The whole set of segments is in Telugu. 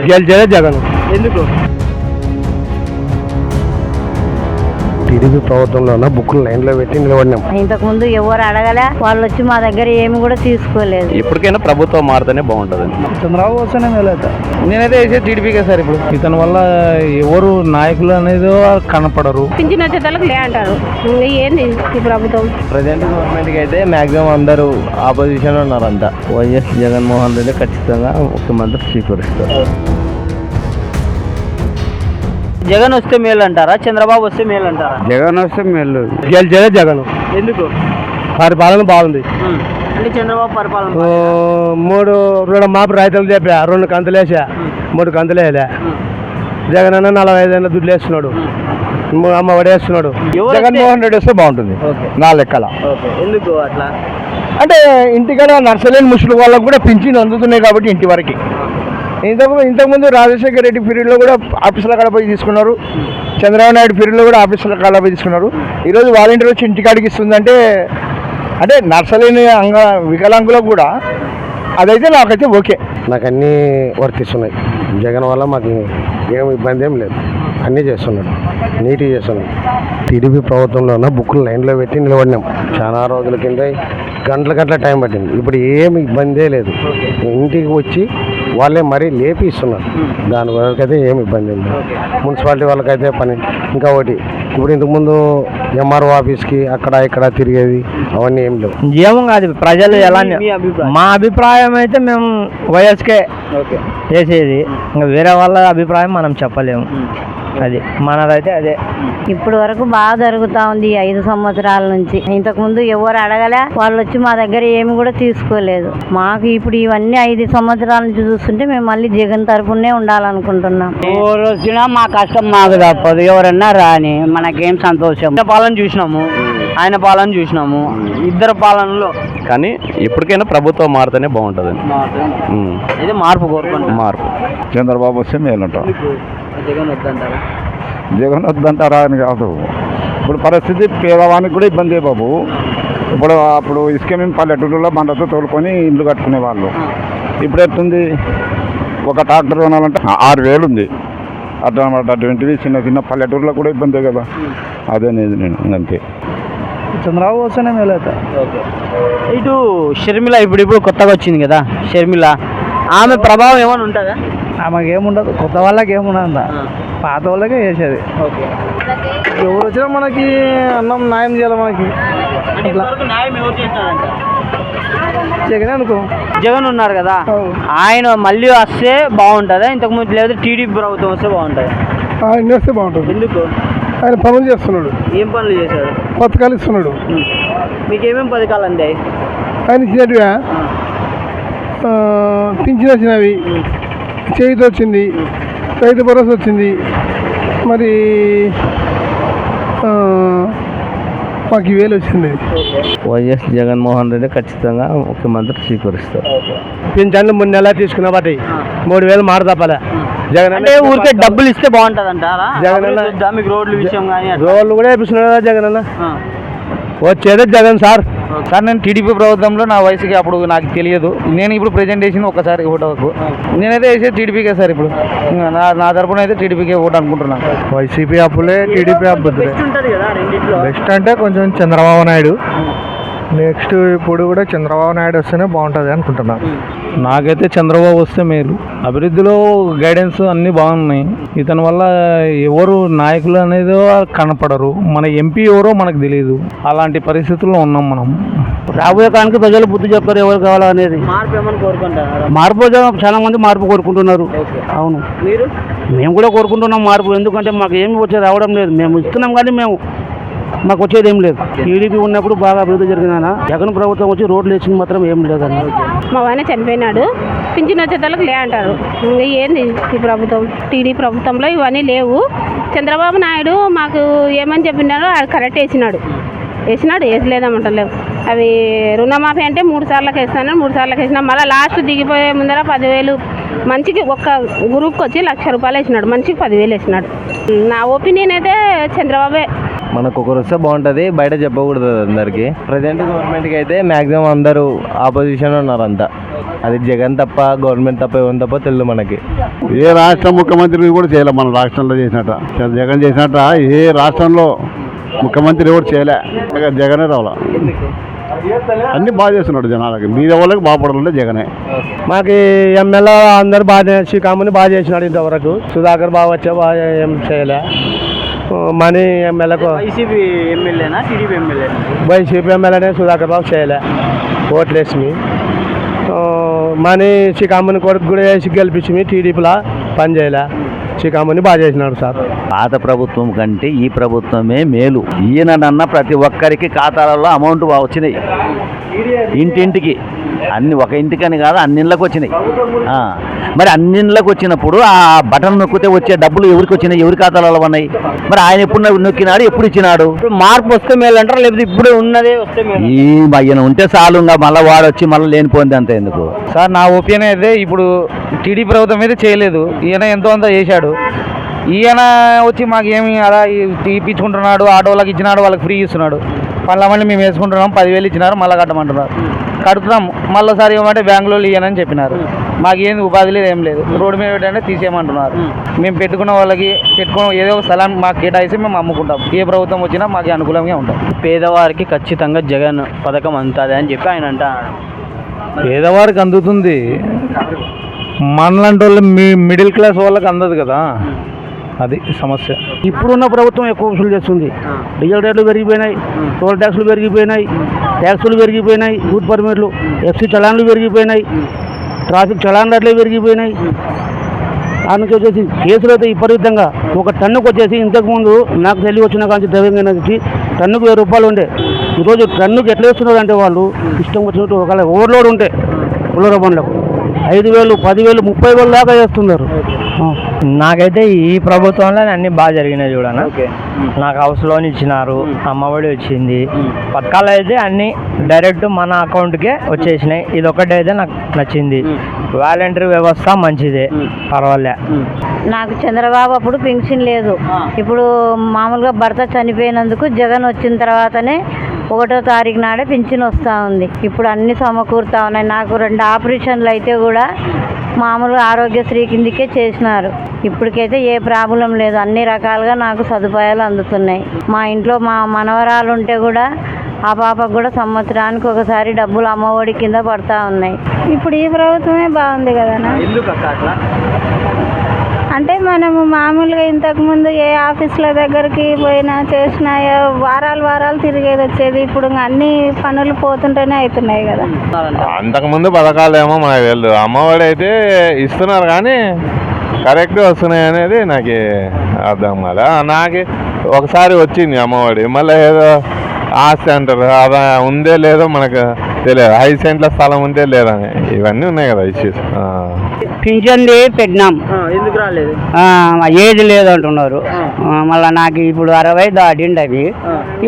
గెలిచేదే జగన్. ఎందుకు? టీడీపీ ప్రభుత్వంలో బుక్కులు లైన్లో పెట్టి నిలబడినాం. ఇంతకు ముందు ఎవరు అడగలే, వాళ్ళు వచ్చి మా దగ్గర ఏమి కూడా తీసుకోలేదు. ఎప్పటికైనా ప్రభుత్వం మారితేనే బాగుంటుంది. చంద్రబాబు వస్తేనే మేలైతే నేనైతే వేసే టీడీపీకే సార్. ఇప్పుడు ఇతని వల్ల ఎవరు నాయకులు అనేది కనపడరు. పింఛన్ వచ్చేతలకు లే అంటారు. ఏంది ఈ ప్రభుత్వం? ప్రజెంట్ గవర్నమెంట్కి అయితే మాక్సిమం అందరూ ఆపోజిషన్ ఉన్నారంతా. వైఎస్ జగన్మోహన్ రెడ్డి ఖచ్చితంగా ముఖ్యమంత్రి స్వీకరిస్తారు. జగన్ వస్తే మేలు అంటారా, చంద్రబాబు వస్తే మేలు అంటారా? జగన్ వస్తే మేలు. గెలిచేదే జగన్. ఎందుకు? పరిపాలన బాగుంది. అంటే చంద్రబాబు పరిపాలన 2 మాపు రైతులు చెప్పా, 2 కంతులు వేసా, 3 కంతులు వేయలే. జగన్ అన్న 45 దుడ్లు వేస్తున్నాడు, అమ్మ ఒడి వేస్తున్నాడు. జగన్మోహన్ రెడ్డి వస్తే బాగుంటుంది నా లెక్కల. ఎందుకు అట్లా? అంటే ఇంటికాడ నర్సలేని ముసలి వాళ్ళకు కూడా పింఛన్ అందుతున్నాయి కాబట్టి ఇంటి వరకు. ఇంతకుముందు రాజశేఖర రెడ్డి పీరియడ్లో కూడా ఆఫీసుల కాడ పోయి తీసుకున్నారు. చంద్రబాబు నాయుడు పీరియడ్లో కూడా ఆఫీసుల కాడ పోయి తీసుకున్నారు. ఈరోజు వాలంటీర్ వచ్చి ఇంటికాడికి ఇస్తుందంటే అంటే నర్సలేని వికలాంగులకు కూడా అదైతే నాకైతే ఓకే. నాకు అన్నీ వర్తిస్తున్నాయి. జగన్ వల్ల మాకు ఏం ఇబ్బంది ఏం లేదు, అన్నీ చేస్తున్నాడు, నీట్గా చేస్తున్నాడు. టీడీపీ ప్రభుత్వంలో బుక్కులు లైన్లో పెట్టి నిలబడినాం. చాలా రోజుల కింద గంటల టైం పట్టింది. ఇప్పుడు ఏమి ఇబ్బందే లేదు. ఇంటికి వచ్చి వాళ్ళే మరీ లేపి ఇస్తున్నారు. దాని వరకైతే ఏమి ఇబ్బంది లేదు. మున్సిపాలిటీ వాళ్ళకైతే పని. ఇంకా ఒకటి, ఇప్పుడు ఇంతకుముందు ఎంఆర్ఓ ఆఫీస్కి అక్కడ ఇక్కడ తిరిగేది అవన్నీ ఏం లేవు. ఏమో కాదు ప్రజలు ఎలా. మా అభిప్రాయం అయితే మేము వైఎస్కే చేసేది. ఇంకా వేరే వాళ్ళ అభిప్రాయం మనం చెప్పలేము. అది మనదైతే అదే. ఇప్పటి వరకు బాగా జరుగుతా ఉంది 5 సంవత్సరాల నుంచి. ఇంతకు ముందు ఎవరు అడగలే, వాళ్ళు వచ్చి మా దగ్గర ఏమి కూడా తీసుకోలేదు. మాకు ఇప్పుడు ఇవన్నీ 5 సంవత్సరాల నుంచి చూస్తుంటే మేము మళ్ళీ జగన్ తరపునే ఉండాలనుకుంటున్నాం. ఎవరు వచ్చినా మా కష్టం మాకు తప్పదు, ఎవరన్నా రాని మనకేం సంతోషం. పాలన చూసినాము, ఆయన పాలన చూసినాము, ఇద్దరు పాలనలో. కానీ ఎప్పటికైనా ప్రభుత్వం మారితేనే బాగుంటుంది. ఇది మార్పు కోరుకుంటాం. మార్పు చంద్రబాబు వస్తే మేలంటాం. జగన్ వద్దంటారా? జగన్ వద్దంటారా అని కాదు. ఇప్పుడు పరిస్థితి పేదవానికి కూడా ఇబ్బంది బాబు. అప్పుడు ఇసుక మేము పల్లెటూరులో బండతో తోలుకొని ఇల్లు కట్టుకునే వాళ్ళు. ఇప్పుడు ఎట్టుంది, ఒక ట్రాక్టర్ కొనాలంటే 6,000 ఉంది. అటువంటివి చిన్న పల్లెటూరులో కూడా ఇబ్బందే కదా. అదేనేది నేను అంతే. చంద్రబాబు వస్తేనే మేలైతే. ఇటు షర్మిల ఇప్పుడు కొత్తగా వచ్చింది కదా షర్మిల, ఆమె ప్రభావం ఏమైనా ఉంటుందా? ఆమెకి ఏముండదు, కొత్త వాళ్ళకి ఏముండదు, పాత వాళ్ళకే చేసేది. ఎవరు వచ్చినా మనకి అన్నం న్యాయం చేయాలి. మనకి జగన్ అనుకో. జగన్ ఉన్నారు కదా, ఆయన మళ్ళీ వస్తే బాగుంటుందా? ఇంతకుముందు లేదా టీడీపీ ప్రభుత్వం వస్తే బాగుంటుంది? ఆయన వస్తే బాగుంటుంది. ఎందుకు? ఆయన పనులు చేస్తున్నాడు. ఏం పనులు చేశాడు? పథకాలు ఇస్తున్నాడు. మీకు ఏమేమి పథకాలు అందాయి? ఆయన ఇచ్చినట్టుగా పింఛన్ వచ్చినవి, చేతి వచ్చింది, రైతు భరోసా వచ్చింది. మరి మాకు 1,000 వచ్చింది. వైఎస్ జగన్మోహన్ రెడ్డి ఖచ్చితంగా ముఖ్యమంత్రి స్వీకరిస్తారు. పింఛన్లు 3 నెలలు తీసుకున్న బట్టి 3,000 మాట తప్పలే. జగన్ అంటే ఊరికే డబ్బులు ఇస్తే బాగుంటుంది అంటారా? జగన్ మీకు రోడ్ల విషయం కానీ రోడ్లు కూడా వేపిస్తున్నాడు కదా జగన్ అన్న. వచ్చేదే జగన్ సార్. నేను టీడీపీ ప్రభుత్వంలో నా వయసుకి అప్పుడు నాకు తెలియదు. నేను ఇప్పుడు ప్రజెంట్ వేసింది ఒకసారి ఓటు. నేనైతే వేసేది టీడీపీకే సార్. ఇప్పుడు నా తరపున అయితే టీడీపీకే ఓటు అనుకుంటున్నాను. వైసీపీ అప్పులే, టీడీపీ అబ్బుద్దులే. బెస్ట్ అంటే కొంచెం చంద్రబాబు నాయుడు. నెక్స్ట్ ఇప్పుడు కూడా చంద్రబాబు నాయుడు వస్తేనే బాగుంటుంది అనుకుంటున్నాను. నాకైతే చంద్రబాబు వస్తే మేలు. అభివృద్ధిలో గైడెన్స్ అన్నీ బాగున్నాయి. ఇతని వల్ల ఎవరు నాయకులు అనేది కనపడరు. మన ఎంపీ ఎవరో మనకు తెలియదు. అలాంటి పరిస్థితుల్లో ఉన్నాం మనం. రాబోయే కాలానికి ప్రజలు బుద్ధి చెప్తారు ఎవరు కావాలనేది. మార్పు ఏమని కోరుకుంటారు? మార్పు చాలా మంది మార్పు కోరుకుంటున్నారు. అవును, మీరు? మేము కూడా కోరుకుంటున్నాం మార్పు. ఎందుకంటే మాకు ఏమి వచ్చేది రావడం లేదు. మేము ఇస్తున్నాం కానీ మాకు వచ్చేది ఏం లేదు. టీడీపీ ఉన్నప్పుడు బాగా అభివృద్ధి జరిగిందన్న. జగన్ ప్రభుత్వం వచ్చి రోడ్లు వేసింది మాత్రం ఏం లేదన్న. మా ఆయన చనిపోయినాడు, పింఛన్ వచ్చేతలకు లే అంటారు. ఏంది ఈ ప్రభుత్వం? టీడీ ప్రభుత్వంలో ఇవన్నీ లేవు. చంద్రబాబు నాయుడు మాకు ఏమని చెప్పినాడో అది కరెక్ట్ వేసినాడు. వేసలేదమంటలేవు. అవి రుణమాఫీ అంటే 3 సార్లకు వేస్తాను, 3 సార్లకు వేసినా. మళ్ళీ లాస్ట్ దిగిపోయే ముందర 10,000 మంచికి ఒక్క గ్రూప్కి వచ్చి 1,00,000 రూపాయలు వేసినాడు. మంచికి 10,000 వేసినాడు. నా ఒపీనియన్ అయితే చంద్రబాబే. మనకు ఒకరు వస్తే బాగుంటుంది, బయట చెప్పకూడదు అందరికి. ప్రజెంట్ గవర్నమెంట్కి అయితే మ్యాక్సిమం అందరూ ఆపోజిషన్ ఉన్నారంతా. అది జగన్ తప్ప గవర్నమెంట్ తప్ప ఏమని తప్ప తెలియదు మనకి. ఏ రాష్ట్ర ముఖ్యమంత్రి కూడా చేయలే మన రాష్ట్రంలో చేసినట్ట. జగన్ చేసినట్ట ఏ రాష్ట్రంలో ముఖ్యమంత్రి కూడా చేయలే. జగనే రావాల. అన్ని బాగా చేస్తున్నాడు జనాలకి, మీద వాళ్ళకి బాగుపడాలంటే జగనే. మాకు ఎమ్మెల్యే అందరు బాగా శ్రీకాముని బాగా చేసినాడు. ఇంతవరకు సుధాకర్ బాగా వచ్చా బాగా ఏం చేయలే. మనీ ఎమ్మెల్యేకు వైసీపీ ఎమ్మెల్యేనా టీడీపీ ఎమ్మెల్యేనా? వైసీపీ ఎమ్మెల్యేనే సుధాకర్ బాబు చేయలే ఓట్లేసి. మనీ శ్రీకాముని కొడుకు కూడా వేసి గెలిపించి టీడీపీలా పని చేయలే. శ్రీకాముని బాగా చేసినాడు సార్. పాత ప్రభుత్వం కంటే ఈ ప్రభుత్వమే మేలు. ఈయనన్న ప్రతి ఒక్కరికి ఖాతాలలో అమౌంట్ వచ్చినాయి, ఇంటింటికి. అన్ని ఒక ఇంటికని కాదు, అన్ని ఇళ్ళకి వచ్చినాయి. మరి అన్ని ఇళ్ళకి వచ్చినప్పుడు ఆ బటన్ నొక్కితే వచ్చే డబ్బులు ఎవరికి వచ్చినాయి, ఎవరి ఖాతాలలో ఉన్నాయి? మరి ఆయన ఎప్పుడు నొక్కినాడు, ఎప్పుడు ఇచ్చినాడు? మార్పు వస్తే మేలు అంటారా, లేకపోతే ఇప్పుడు ఉన్నదే వస్తే మేలు? ఈ ఆయన ఉంటే చాలు, ఇంకా మళ్ళీ వాడొచ్చి మళ్ళీ లేనిపోయింది అంత ఎందుకు సార్? నా ఒపీనియన్ అయితే ఇప్పుడు టీడీ ప్రభుత్వం అయితే చేయలేదు, ఈయన ఎంతో అంత చేశాడు. ఈయన వచ్చి మాకు ఏమి అలా ఇప్పించుకుంటున్నాడు, ఆటోలకు ఇచ్చినాడు, వాళ్ళకి ఫ్రీ ఇస్తున్నాడు. మళ్ళీ మేము వేసుకుంటున్నాం, 10,000 ఇచ్చినారు, మళ్ళీ కట్టమంటున్నారు. కడుతున్నాం, మళ్ళీసారి ఏమంటే బ్యాంకులో ఇయ్యనని చెప్పినారు. మాకు ఏంది ఉపాధి లేదు, ఏం లేదు. రోడ్డు మీద పెట్టంటే తీసేయమంటున్నారు. మేము పెట్టుకున్న వాళ్ళకి ఏదో ఒక స్థలాన్ని మాకు కేటాయిస్తే మేము అమ్ముకుంటాం. ఏ ప్రభుత్వం వచ్చినా మాకు అనుకూలంగా ఉంటాం. పేదవారికి ఖచ్చితంగా జగన్ పథకం అందుతుంది అని చెప్పి ఆయన అంటారు. పేదవారికి అందుతుంది, మనలాంటి వాళ్ళు మిడిల్ క్లాస్ వాళ్ళకి అందదు కదా, అది సమస్య. ఇప్పుడున్న ప్రభుత్వం ఎక్కువ వసూలు చేస్తుంది. డీజిల్ రేట్లు పెరిగిపోయినాయి, టోల్ ట్యాక్సులు పెరిగిపోయినాయి, ట్యాక్సులు పెరిగిపోయినాయి, రూట్ పర్మిట్లు, ఎఫ్సీ చలాన్లు పెరిగిపోయినాయి, ట్రాఫిక్ చలాన్ రేట్లు పెరిగిపోయినాయి. అందుకే వచ్చేసి కేసులు అయితే విపరీతంగా ఒక టన్నుకు వచ్చేసి ఇంతకుముందు నాకు తెలివి వచ్చిన కానీ తెలంగాణ వచ్చి టన్నుకు 1000 రూపాయలు ఉండే. ఈరోజు టన్నుకు ఎట్లా వేస్తున్నారు అంటే వాళ్ళు ఇష్టం వచ్చినట్టు ఒకవేళ ఓవర్లోడ్ ఉంటే పుల్లర బండ్లకు 5,000, 10,000, 30,000 దాకా చేస్తున్నారు. నాకైతే ఈ ప్రభుత్వంలో అన్ని బాగా జరిగినాయి చూడనా. నాకు హౌస్ లోన్ ఇచ్చినారు, అమ్మఒడి వచ్చింది, పథకాలు అయితే అన్ని డైరెక్ట్ మన అకౌంట్కే వచ్చేసినాయి. ఇది ఒకటి అయితే నాకు నచ్చింది. వాలంటరీ వ్యవస్థ మంచిదే, పర్వాలే. నాకు చంద్రబాబు అప్పుడు పెన్షన్ లేదు. ఇప్పుడు మామూలుగా భర్త చనిపోయినందుకు జగన్ వచ్చిన తర్వాతనే 1వ తారీఖు నాడే పింఛన్ వస్తూ ఉంది. ఇప్పుడు అన్ని సమకూరుతా ఉన్నాయి. నాకు 2 ఆపరేషన్లు అయితే కూడా మామూలుగా ఆరోగ్యశ్రీ కిందకే చేసినారు. ఇప్పటికైతే ఏ ప్రాబ్లం లేదు, అన్ని రకాలుగా నాకు సదుపాయాలు అందుతున్నాయి. మా ఇంట్లో మా మనవరాలు ఉంటే కూడా ఆ పాపకు కూడా సంవత్సరానికి ఒకసారి డబ్బులు అమ్మఒడి కింద పడతా ఉన్నాయి. ఇప్పుడు ఈ ప్రభుత్వమే బాగుంది కదనా. అంటే మనము మామూలుగా ఇంతకుముందు ఏ ఆఫీసుల దగ్గరికి పోయినా చేసినా వారాలు తిరిగేది వచ్చేది. ఇప్పుడు అన్ని పనులు పోతుంటేనే అవుతున్నాయి కదా. అంతకుముందు పథకాలు ఏమో మనకు తెలియదు. అమ్మఒడి అయితే ఇస్తున్నారు కానీ కరెక్ట్గా వస్తున్నాయి అనేది నాకు అర్థం కాదు. నాకు ఒకసారి వచ్చింది అమ్మఒడి, మళ్ళీ ఏదో ఆస్తి అంటారు, అదా ఉందే లేదో మనకు తెలియదు. 5 సెంట్ల స్థలం ఉందే లేదని ఇవన్నీ ఉన్నాయి కదా ఇష్యూస్. పింఛన్ది పెట్టినాం, ఎందుకు రాలేదు? ఏజ్ లేదంటున్నారు. మళ్ళీ నాకు ఇప్పుడు 60 దాటిండి, అవి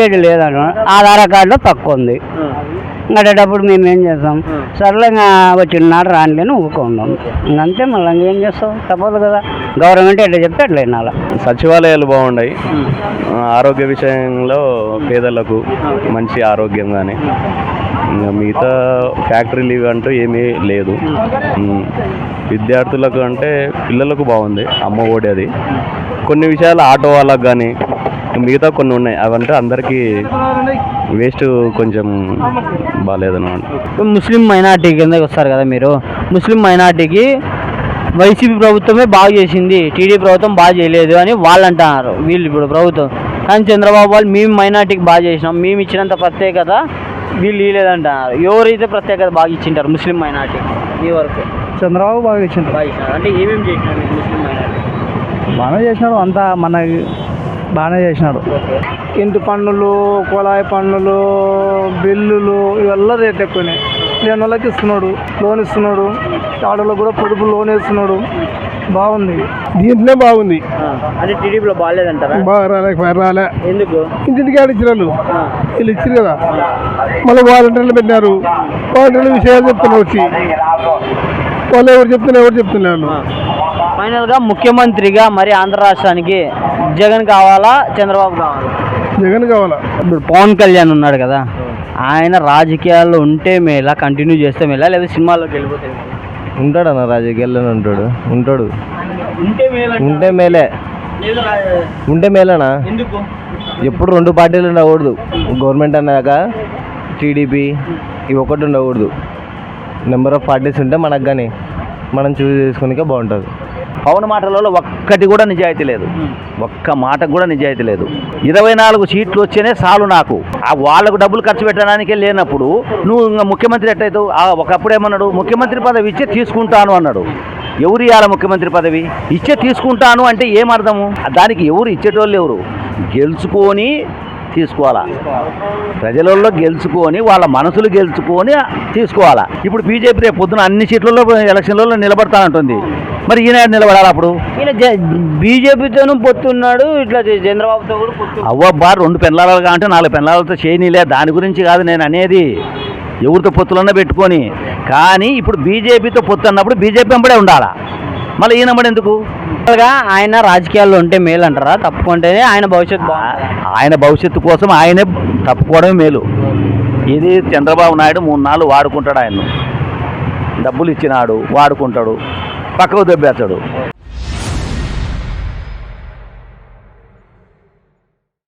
ఏజ్ లేదంటున్నారు. ఆధార్ కార్డులో తక్కువ ఉంది. అటేటప్పుడు మేము ఏం చేస్తాం, సర్లే వచ్చినాడు రానిలేని ఊరుకుంటాం. ఇంకంతే, మళ్ళీ ఏం చేస్తాం, తప్పదు కదా. గవర్నమెంట్ ఎట్లా చెప్తే అట్లా వినాలి. సచివాలయాలు బాగున్నాయి. ఆరోగ్య విషయంలో పేదలకు మంచి ఆరోగ్యం కానీ, ఇంకా మిగతా ఫ్యాక్టరీ లీవ్ అంటూ ఏమీ లేదు. విద్యార్థులకు అంటే పిల్లలకు బాగుంది అమ్మ ఒడి. అది కొన్ని విషయాలు ఆటో వాళ్ళకు కానీ మిగతా కొన్ని ఉన్నాయి, అవంటే అందరికీ వేస్ట్, కొంచెం బాగాలేదన్నమాట. ముస్లిం మైనార్టీ కిందకి వస్తారు కదా మీరు. ముస్లిం మైనార్టీకి వైసీపీ ప్రభుత్వమే బాగా చేసింది, టీడీ ప్రభుత్వం బాగా చేయలేదు అని వాళ్ళు అంటున్నారు. వీళ్ళు ఇప్పుడు ప్రభుత్వం కానీ చంద్రబాబు వాళ్ళు మేము మైనార్టీకి బాగా చేసినాం, మేము ఇచ్చినంత ప్రత్యేకత వీళ్ళు ఇవ్వలేదంటున్నారు. ఎవరైతే ప్రత్యేకత బాగా ఇచ్చింటారు ముస్లిం మైనార్టీ ఈ వరకు? చంద్రబాబు బాగా ఇచ్చింది. బాగా ఇచ్చినారు అంటే ఏమేమి చేసినారు ముస్లిం మైనార్టీ? బాగానే చేసినాడు, అంతా మన బాగానే చేసినాడు. ఇంటి పన్నులు, కుళాయి పన్నులు, బిల్లులు ఇవల్ల రేట్ ఎక్కువనాయి. లేని వాళ్ళకి ఇస్తున్నాడు, లోన్ ఇస్తున్నాడు. ఆడోళ్ళకి కూడా పొదుపు లోన్ వేస్తున్నాడు. బాగుంది, దీంట్లోనే బాగుంది. అంటే టీడీపీలో బాగాలేదంటారా? బాగా రాలే. ఎందుకు? ఇంటింటికి ఆడ ఇచ్చిన వాళ్ళు వీళ్ళు ఇచ్చారు కదా, మళ్ళీ వాలంటీర్లు పెట్టినారు. వాలంటీర్లు విషయాలు చెప్తున్నారు, వచ్చి వాళ్ళు ఎవరు చెప్తున్నారు. ఫైనల్గా ముఖ్యమంత్రిగా మరి ఆంధ్ర రాష్ట్రానికి జగన్ కావాలా, చంద్రబాబు కావాలా? జగన్ కావాలా. ఇప్పుడు పవన్ కళ్యాణ్ ఉన్నాడు కదా, ఆయన రాజకీయాల్లో ఉంటే మేలా, కంటిన్యూ చేస్తే మేలా, లేదా సినిమాల్లోకి వెళ్ళిపోతే మేలా? ఉంటాడన్న రాజకీయాల్లోనే ఉంటాడు ఉంటే మేలా ఉంటే మేలే లేదా ఉంటే మేలేనా ఎందుకు? ఎప్పుడు రెండు పార్టీలు ఉండకూడదు. గవర్నమెంట్ అన్నాక టీడీపీ ఇవి ఒకటి ఉండకూడదు. నెంబర్ ఆఫ్ పార్టీస్ ఉంటే మనకు కానీ మనం చూస్ చేసుకోనికే బాగుంటుంది. పవన్ మాటలలో ఒక్కటి కూడా నిజాయితీ లేదు, ఒక్క మాటకు కూడా నిజాయితీ లేదు. 24 సీట్లు వచ్చేనే చాలు నాకు. ఆ వాళ్ళకు డబ్బులు ఖర్చు పెట్టడానికే లేనప్పుడు నువ్వు ఇంకా ముఖ్యమంత్రి ఎట్టయితావు? ఒకప్పుడు ఏమన్నాడు, ముఖ్యమంత్రి పదవి ఇచ్చే తీసుకుంటాను అన్నాడు. ఎవరు ఇవ్వాలి ముఖ్యమంత్రి పదవి? ఇచ్చే తీసుకుంటాను అంటే ఏమర్థము? దానికి ఎవరు ఇచ్చేటోళ్ళు ఎవరు? గెలుచుకొని తీసుకోవాలా, ప్రజలలో గెలుచుకొని వాళ్ళ మనసులు గెలుచుకొని తీసుకోవాలా. ఇప్పుడు బీజేపీ రేపు పొద్దున అన్ని సీట్లలో ఎలక్షన్లలో నిలబడతానంటుంది. మరి ఈయన నిలబడాలి అప్పుడు? ఈయన బీజేపీతోనూ పొత్తున్నాడు, ఇట్లా చంద్రబాబుతో కూడా పొత్తు. అవ్వబ్బా 2 పెళ్ళాలుగా అంటే 4 పెళ్ళాలతో చేయనీలే, దాని గురించి కాదు నేను అనేది. ఎవరితో పొత్తులన్నా పెట్టుకొని, కానీ ఇప్పుడు బీజేపీతో పొత్తు అన్నప్పుడు బీజేపీ వెంబడే ఉండాలా, మళ్ళీ ఈయన వెంబడి ఎందుకు? ఆయన రాజకీయాల్లో ఉంటే మేలు అంటారా? తప్పుకుంటేనే ఆయన భవిష్యత్తు ఆయన భవిష్యత్తు కోసం ఆయనే తప్పుకోవడమే మేలు. ఇది చంద్రబాబు నాయుడు 3 నాళ్ళు వాడుకుంటాడు. ఆయన్ను డబ్బులు ఇచ్చినాడు, వాడుకుంటాడు, పక్కకు దెబ్బేస్తాడు.